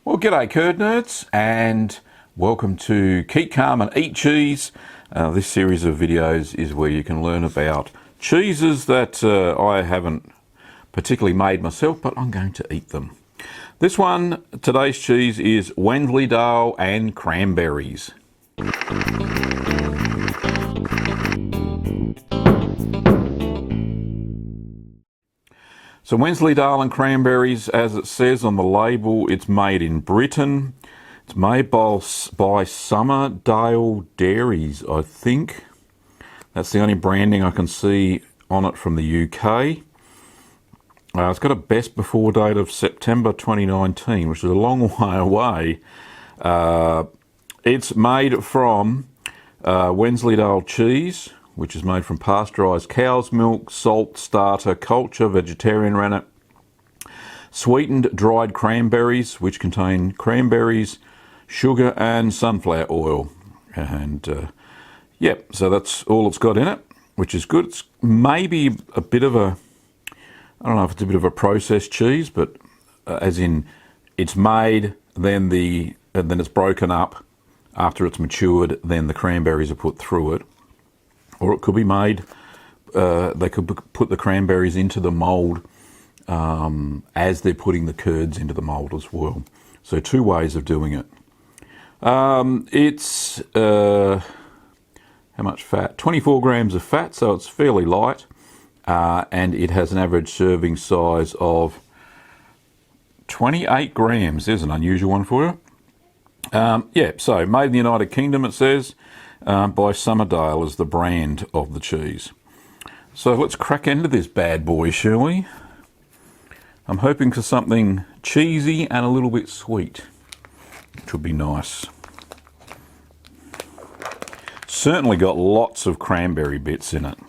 Well, g'day curd nerds, and welcome to Keep Calm and Eat Cheese. This series of videos is where you can learn about cheeses that I haven't particularly made myself, but I'm going to eat them. This one, today's cheese, is Wensleydale and Cranberries. So Wensleydale and Cranberries, as it says on the label, it's made in Britain. It's made by Somerdale Dairies, I think. That's the only branding I can see on it from the UK. It's got a best before date of September 2019, which is a long way away. It's made from Wensleydale cheese, which is made from pasteurised cow's milk, salt, starter, culture, vegetarian rennet, sweetened dried cranberries, which contain cranberries, sugar and sunflower oil. And yep, so that's all it's got in it, which is good. It's maybe a bit of a, I don't know if it's a bit of a processed cheese, but as in it's made, then it's broken up. After it's matured, then the cranberries are put through it. Or it could be made, they could put the cranberries into the mould as they're putting the curds into the mould as well. So two ways of doing it. It's, how much fat? 24 grams of fat, so it's fairly light. And it has an average serving size of 28 grams. There's an unusual one for you. Yeah, so made in the United Kingdom, it says. By Somerdale is the brand of the cheese. So let's crack into this bad boy, shall we? I'm hoping for something cheesy and a little bit sweet, which would be nice. Certainly got lots of cranberry bits in it.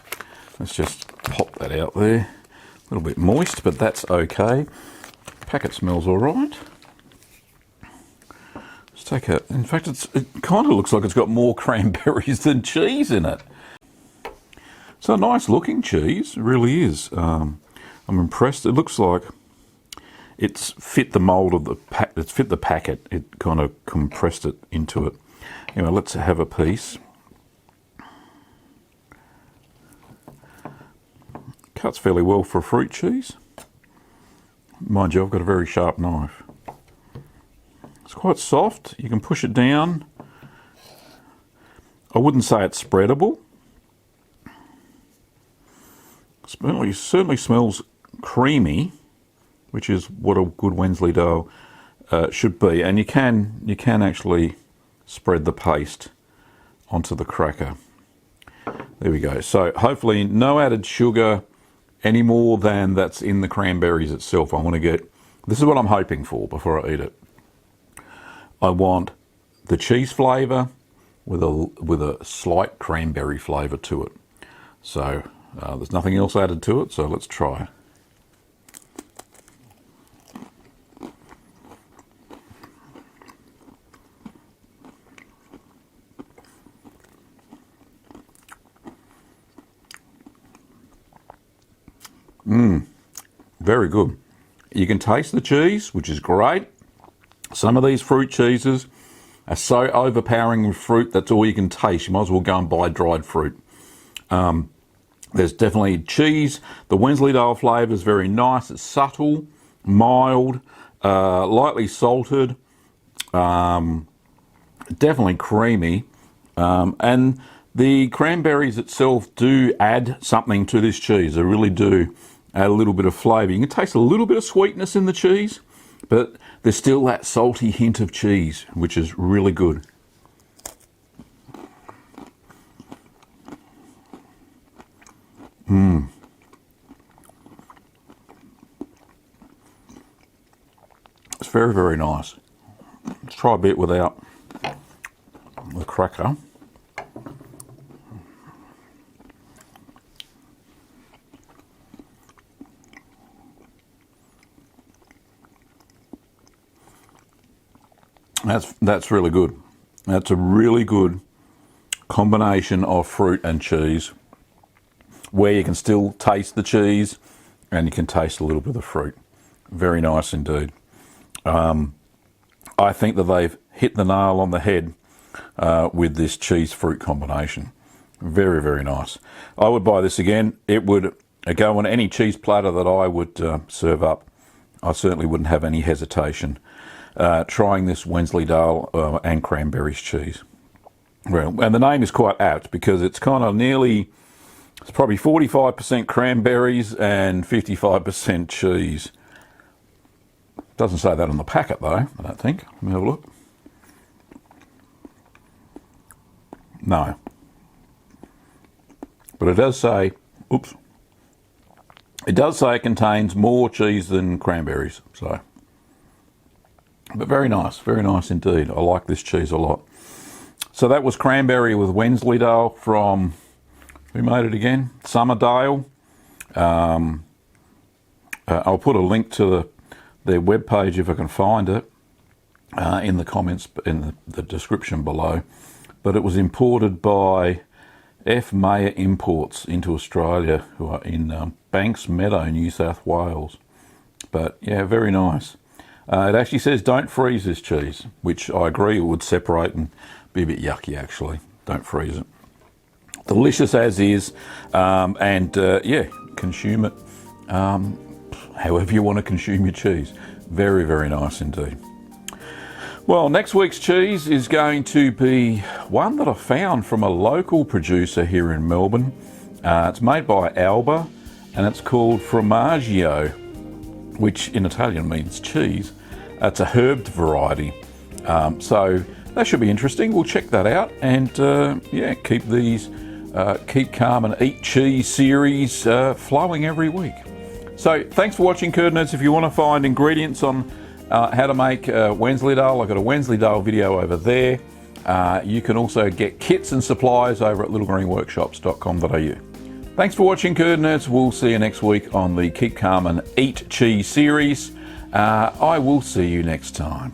Let's just pop that out there. A little bit moist, but that's okay. Packet smells all right. In fact, it kind of looks like it's got more cranberries than cheese in it. It's a nice looking cheese, it really is. I'm impressed. It looks like it's fit the mould of the pack. It's fit the packet. It kind of compressed it into it. Anyway, let's have a piece. Cuts fairly well for a fruit cheese. Mind you, I've got a very sharp knife. It's quite soft. You can push it down. I wouldn't say it's spreadable. It certainly smells creamy, which is what a good Wensleydale should be. And you can actually spread the paste onto the cracker. There we go. So hopefully no added sugar any more than that's in the cranberries itself. This is what I'm hoping for before I eat it. I want the cheese flavour with a slight cranberry flavour to it. So there's nothing else added to it, so let's try. Very good. You can taste the cheese, which is great. Some of these fruit cheeses are so overpowering with fruit, that's all you can taste. You might as well go and buy dried fruit. There's definitely cheese. The Wensleydale flavour is very nice. It's subtle, mild, lightly salted, definitely creamy. And the cranberries itself do add something to this cheese. They really do add a little bit of flavour. You can taste a little bit of sweetness in the cheese, but there's still that salty hint of cheese, which is really good. It's very, very nice. Let's try a bit without the cracker. That's really good. That's a really good combination of fruit and cheese, where you can still taste the cheese and you can taste a little bit of the fruit. Very nice indeed. I think that they've hit the nail on the head with this cheese fruit combination. Very, very nice. I would buy this again. It would go on any cheese platter that I would serve up. I certainly wouldn't have any hesitation trying this Wensleydale and Cranberries cheese. Well, and the name is quite apt because it's kind of nearly, it's probably 45% cranberries and 55% cheese. Doesn't say that on the packet though, I don't think. Let me have a look. No. But it does say, oops, it does say it contains more cheese than cranberries. So, but very nice indeed. I like this cheese a lot. So that was cranberry with Wensleydale from, who made it again? Somerdale. I'll put a link to their webpage if I can find it in the comments, in the description below. But it was imported by F. Mayer Imports into Australia, who are in Banks Meadow, New South Wales. But yeah, very nice. It actually says don't freeze this cheese, which I agree it would separate and be a bit yucky actually. Don't freeze it. Delicious as is, and yeah, consume it however you want to consume your cheese. Very, very nice indeed. Well, next week's cheese is going to be one that I found from a local producer here in Melbourne. It's made by Alba, and it's called Formaggio, which in Italian means cheese. It's a herbed variety. So that should be interesting. We'll check that out, and yeah, keep these Keep Calm and Eat Cheese series flowing every week. So thanks for watching, Curd Nerds. If you want to find ingredients on how to make Wensleydale, I've got a Wensleydale video over there. You can also get kits and supplies over at littlegreenworkshops.com.au. Thanks for watching, Curd Nerds. We'll see you next week on the Keep Calm and Eat Cheese series. I will see you next time.